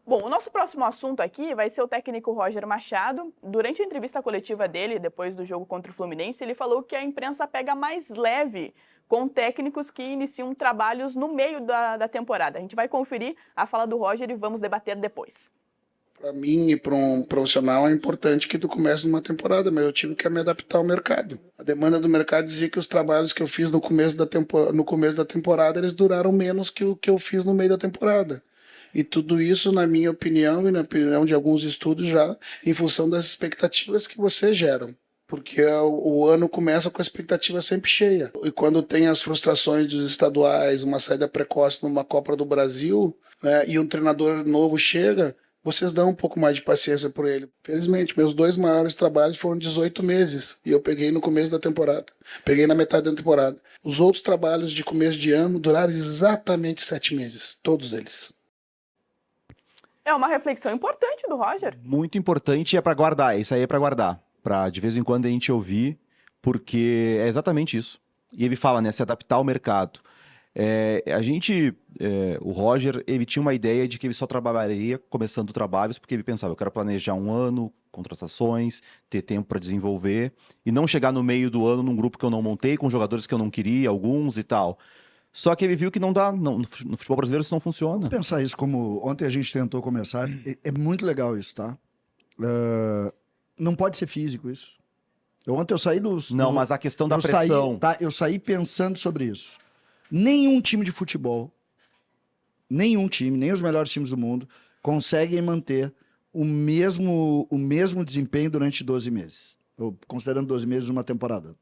Bom, o nosso próximo assunto aqui vai ser o técnico Roger Machado. Durante a entrevista coletiva dele, depois do jogo contra o Fluminense, ele falou que a imprensa pega mais leve com técnicos que iniciam trabalhos no meio da temporada. A gente vai conferir a fala do Roger e vamos debater depois. Para mim e para um profissional é importante que tu comece numa temporada, mas eu tive que me adaptar ao mercado. A demanda do mercado dizia que os trabalhos que eu fiz no começo da temporada eles duraram menos que o que eu fiz no meio da temporada. E tudo isso, na minha opinião e na opinião de alguns estudos já, em função das expectativas que vocês geram. Porque o ano começa com a expectativa sempre cheia. E quando tem as frustrações dos estaduais, uma saída precoce numa Copa do Brasil, né, e um treinador novo chega, vocês dão um pouco mais de paciência por ele. Felizmente, meus 2 maiores trabalhos foram 18 meses. E eu peguei no começo da temporada. Peguei na metade da temporada. Os outros trabalhos de começo de ano duraram exatamente 7 meses. Todos eles. É uma reflexão importante do Roger. Muito importante e é para guardar. Isso aí é para guardar. Para de vez em quando a gente ouvir, porque é exatamente isso. E ele fala, né? Se adaptar ao mercado. O Roger, ele tinha uma ideia de que ele só trabalharia começando trabalhos, porque ele pensava, eu quero planejar um ano, contratações, ter tempo para desenvolver, e não chegar no meio do ano num grupo que eu não montei, com jogadores que eu não queria, alguns e tal. Só que ele viu que não dá, no futebol brasileiro isso não funciona. Vamos pensar isso como ontem a gente tentou começar, é muito legal isso, tá? Não pode ser físico isso. Ontem eu saí dos... Não, mas a questão da pressão... Eu saí pensando sobre isso. Nenhum time de futebol, nenhum time, nem os melhores times do mundo, conseguem manter o mesmo desempenho durante 12 meses. Considerando 12 meses uma temporada.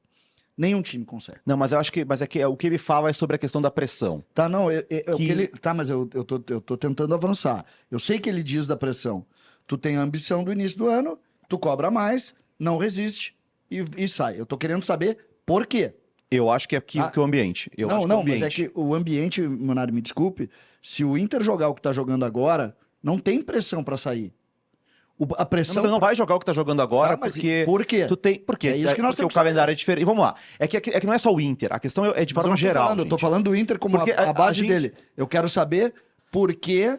Nenhum time consegue. Não, mas eu acho que, o que ele fala é sobre a questão da pressão. Tá, não, mas eu tô tentando avançar. Eu sei que ele diz da pressão. Tu tem a ambição do início do ano, tu cobra mais, não resiste e sai. Eu tô querendo saber por quê. Eu acho que é que o ambiente. Mas é que o ambiente, Munari, me desculpe, se o Inter jogar o que tá jogando agora, não tem pressão pra sair. A pressão... Não, você não vai jogar o que tá jogando agora, porque... Por quê? Porque é isso que nós porque o calendário é diferente. E vamos lá. É que não é só o Inter. A questão é de forma geral. Eu tô falando do Inter como a base dele. Eu quero saber por que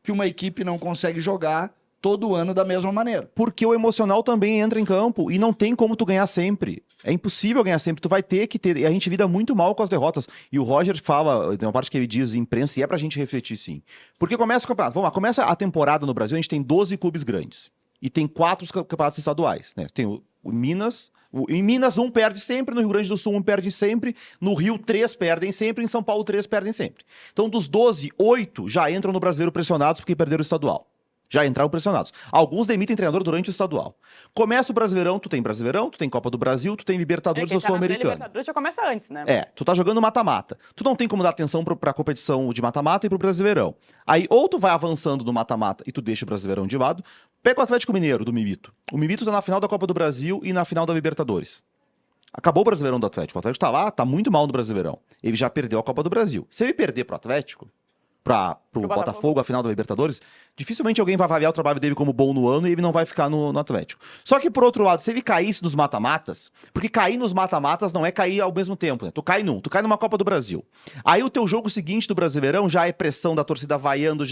uma equipe não consegue jogar todo ano da mesma maneira. Porque o emocional também entra em campo e não tem como tu ganhar sempre. É impossível ganhar sempre. Tu vai ter que ter... E a gente lida muito mal com as derrotas. E o Roger fala, tem uma parte que ele diz em imprensa, e é pra gente refletir sim. Porque começa o campeonato. Vamos lá, começa a temporada no Brasil, a gente tem 12 clubes grandes. E tem 4 campeonatos estaduais, né? Tem o Minas... Em Minas, um perde sempre, no Rio Grande do Sul, um perde sempre, no Rio, 3 perdem sempre, em São Paulo, 3 perdem sempre. Então, dos 12, 8 já entram no Brasileiro pressionados porque perderam o estadual. Já entraram pressionados. Alguns demitem treinador durante o estadual. Começa o Brasileirão, tu tem Copa do Brasil, tu tem Libertadores ou Sul-Americano. Libertadores já começa antes, né? Tu tá jogando mata-mata. Tu não tem como dar atenção pra competição de mata-mata e pro Brasileirão. Aí, ou tu vai avançando no mata-mata e tu deixa o Brasileirão de lado. Pega o Atlético Mineiro, do Mimito. O Mimito tá na final da Copa do Brasil e na final da Libertadores. Acabou o Brasileirão do Atlético. O Atlético tá lá, tá muito mal no Brasileirão. Ele já perdeu a Copa do Brasil. Se ele perder pro Atlético... pro Botafogo, a final da Libertadores, dificilmente alguém vai avaliar o trabalho dele como bom no ano e ele não vai ficar no Atlético. Só que, por outro lado, se ele caísse nos mata-matas, porque cair nos mata-matas não é cair ao mesmo tempo, né? Tu cai numa Copa do Brasil. Aí o teu jogo seguinte do Brasileirão já é pressão da torcida vaiando,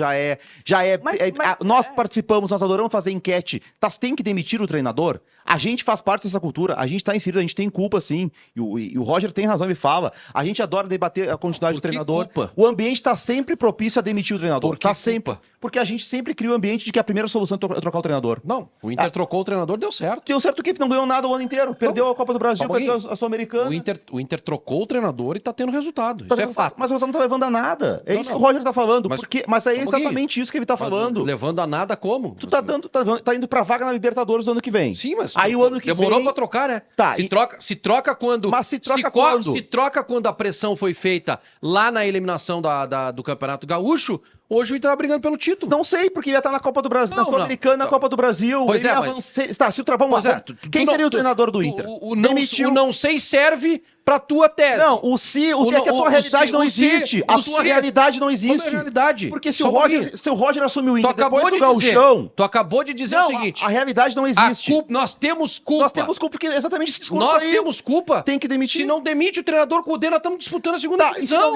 nós participamos, nós adoramos fazer enquete. Tem que demitir o treinador? A gente faz parte dessa cultura, a gente tá inserido, a gente tem culpa sim. E o Roger tem razão, ele fala. A gente adora debater a continuidade do treinador. Culpa? O ambiente tá sempre propício a demitir o treinador. Por que sempre. culpa? Porque a gente sempre cria o ambiente de que a primeira solução é trocar o treinador. Não, o Inter trocou o treinador, deu certo. Deu certo o quê? Não ganhou nada o ano inteiro. Perdeu a Copa do Brasil, perdeu a Sul-Americana. O Inter trocou o treinador e tá tendo resultado. Isso é fato. Mas você não tá levando a nada. É isso que o Roger tá falando. Mas é Só um exatamente isso que ele tá falando. Levando a nada como? Tu tá indo pra vaga na Libertadores do ano que vem. Sim, mas aí o ano que demorou vem... pra trocar, né? Tá, se troca quando... Mas se troca quando? Se troca quando a pressão foi feita lá na eliminação do Campeonato Gaúcho, hoje o Inter tá brigando pelo título. Não sei, porque ia estar na Copa do Brasil, na Sul-Americana, na Copa do Brasil. Pois é, vamos lá. Quem seria o treinador do Inter? O não sei serve pra tua tese. Não, é que a tua realidade não existe. A tua realidade não existe. Como é a realidade? Porque se o Roger assume o Inter depois do Tu Gauchão... acabou de dizer o seguinte... A realidade não existe. Nós temos culpa. Nós temos culpa, porque é exatamente esse discurso Nós aí. temos culpa. Tem que demitir. Se não demite o treinador com o Cudê, nós estamos disputando a segunda divisão.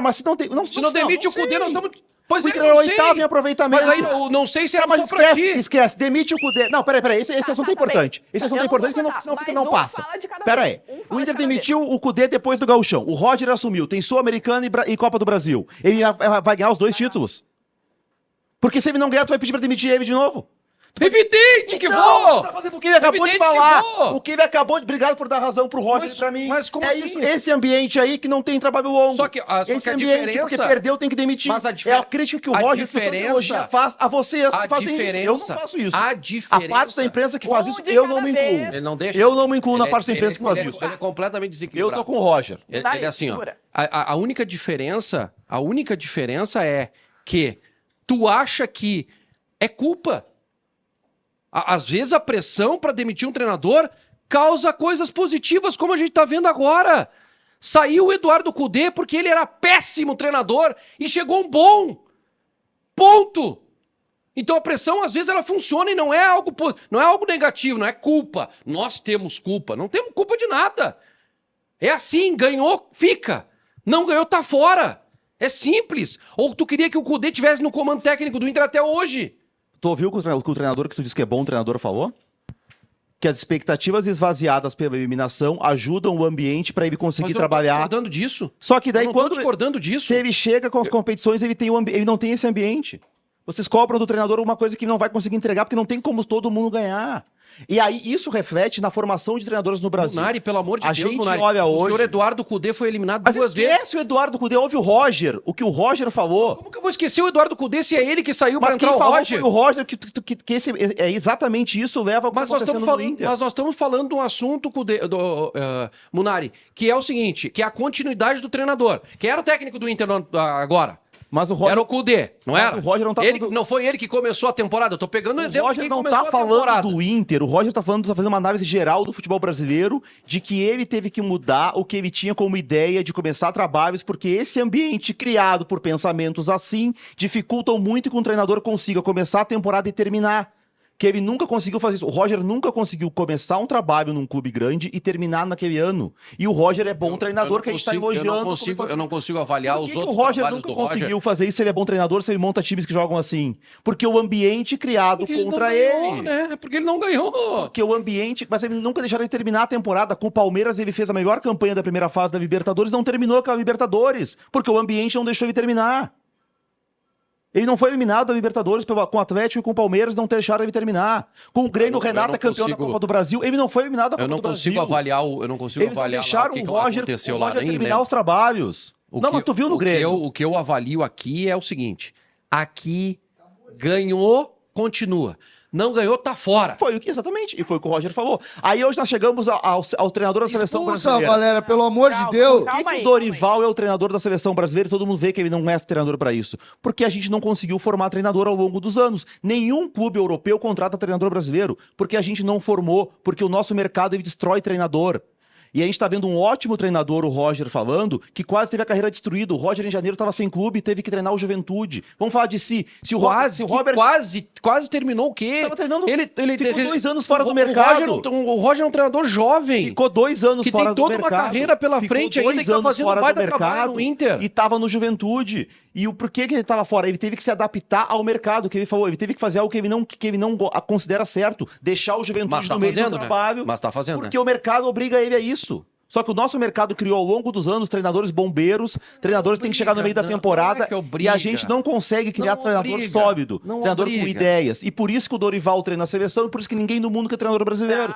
Mas se não tem... Se não demite o Cudê, nós estamos... Pois o é, Inter eu era não sei. oitavo em aproveitamento. Mas aí eu não sei se Tá, era mas só pra esquece, ti. esquece. Demite o Cudê. Não, peraí. Esse assunto é tá bem. importante. Esse assunto Eu é não vou importante, senão cortar, fica mas não um passa. fala de cada Pera vez. aí. Um fala O de Inter cada demitiu vez. o Cudê depois do Gauchão. O Roger assumiu. Tem Sul-Americana e Copa do Brasil. Ele vai ganhar os 2 títulos. Porque se ele não ganhar, tu vai pedir pra demitir ele de novo. Evidente que Não, vou! tu tá fazendo o que ele acabou de Evidente que falar. vou. O que ele acabou de... Obrigado por dar razão pro Roger Mas- e pra mim. mas como é assim? isso, esse ambiente aí que não tem trabalho longo. Só que a esse diferença- ambiente, porque perdeu, tem que demitir. Mas a É a crítica que o a Roger diferença- faz a vocês a que fazem isso. Eu não diferença- faço isso. a A diferença- parte da imprensa que faz Um isso, de eu cada não me vez. incluo. Ele não deixa. Eu não me incluo na Ele parte da imprensa que faz ele- isso. Ele é completamente Eu desequilibrado. tô com o Roger. Ele Daí, é assim, ó. segura. A única diferença é que tu acha que é culpa. Às vezes a pressão pra demitir um treinador causa coisas positivas, como a gente tá vendo agora. Saiu o Eduardo Cudê porque ele era péssimo treinador e chegou um bom. Ponto. Então a pressão às vezes ela funciona e não é algo negativo, não é culpa. Nós temos culpa, não temos culpa de nada. É assim, ganhou, fica. Não ganhou, tá fora. É simples. Ou tu queria que o Cudê tivesse no comando técnico do Inter até hoje? Tu ouviu o que o treinador que tu disse que é bom treinador falou? Que as expectativas esvaziadas pela eliminação ajudam o ambiente pra ele conseguir Mas eu trabalhar. não tô discordando disso. Só que daí Eu não tô quando discordando disso. se ele chega com as competições, ele não tem esse ambiente. Vocês cobram do treinador uma coisa que não vai conseguir entregar porque não tem como todo mundo ganhar. E aí isso reflete na formação de treinadores no Brasil. Munari, pelo amor de A Deus, gente Munari. olha O hoje- senhor Eduardo Cudê foi eliminado Mas 2 vezes. esquece o Eduardo Cudê, ouve o Roger, o que o Roger falou. Como que eu vou esquecer o Eduardo Cudê se é ele que saiu pra Mas quem entrar o falou Roger? foi o Roger, que é exatamente isso leva ao que Mas tá nós, acontecendo estamos no falando, Inter. mas nós estamos falando de um assunto, Munari, que é o seguinte, que é a continuidade do treinador. Quem era o técnico do Inter agora? Mas o Roger, Era o Cudê, não Mas era? o Roger não tá Ele, falando- não foi ele que começou a temporada. Eu tô pegando um o exemplo de Roger quem não começou tá a falando temporada. do Inter, o Roger tá fazendo uma análise geral do futebol brasileiro, de que ele teve que mudar o que ele tinha como ideia de começar trabalhos, porque esse ambiente criado por pensamentos assim dificultam muito que um treinador consiga começar a temporada e terminar. Que ele nunca conseguiu fazer isso. O Roger nunca conseguiu começar um trabalho num clube grande e terminar naquele ano. E o Roger é bom treinador, que a gente tá elogiando. Eu não consigo avaliar Por os que outros o Roger trabalhos nunca do Roger. conseguiu fazer isso se ele é bom treinador, se ele monta times que jogam assim? Porque o ambiente criado Porque ele contra não ganhou, ele. né? Porque ele não ganhou. Porque o ambiente. Mas ele nunca deixaram ele terminar a temporada. Com o Palmeiras, ele fez a melhor campanha da primeira fase da Libertadores, não terminou com a Libertadores. Porque o ambiente não deixou ele terminar. Ele não foi eliminado da Libertadores com o Atlético e com o Palmeiras, não deixaram ele terminar. Com o Grêmio, o Renato é campeão da Copa do Brasil, ele não foi eliminado da Copa Eu não do Brasil. consigo avaliar eu não consigo Eles não avaliar lá deixaram o que o Roger, aconteceu o lá. Roger Nem terminar lembro. os trabalhos. Mas tu viu no Grêmio. O que eu avalio aqui é o seguinte. Aqui ganhou, continua. Não ganhou, tá fora. Foi o que exatamente, e foi o que o Roger falou. Aí hoje nós chegamos ao treinador da seleção Expulsa, brasileira. Valéria, pelo amor de Calma, Deus. calma. Por que aí, o Dorival é o treinador da seleção brasileira e todo mundo vê que ele não é treinador pra isso? Porque a gente não conseguiu formar treinador ao longo dos anos. Nenhum clube europeu contrata treinador brasileiro, porque a gente não formou, porque o nosso mercado ele destrói treinador. E a gente tá vendo um ótimo treinador, o Roger, falando, que quase teve a carreira destruída. O Roger, em janeiro, tava sem clube e teve que treinar o Juventude. Vamos falar de si. Se o Robert Quase terminou o quê? tava treinando, Ele ficou 2 anos fora do o mercado. O Roger é um treinador jovem. Ficou 2 anos Que fora tem do mercado. toda uma carreira pela Ficou frente ainda, 2 que tá anos fazendo fora um baita do trabalho mercado no Inter. E tava no Juventude. E o porquê que ele tava fora? Ele teve que se adaptar ao mercado, que ele falou. Ele teve que fazer algo que ele não considera certo. Deixar o Juventude Mas tá no meio fazendo, do né? trabalho. Mas tá fazendo, Porque né? o mercado obriga ele a isso. Só que o nosso mercado criou ao longo dos anos treinadores bombeiros, treinadores que têm que chegar no meio da não, temporada não é que e obriga. a gente não consegue criar Não treinador obriga. sólido, Não treinador com obriga. ideias. E por isso que o Dorival treina a seleção e por isso que ninguém no mundo quer treinador brasileiro.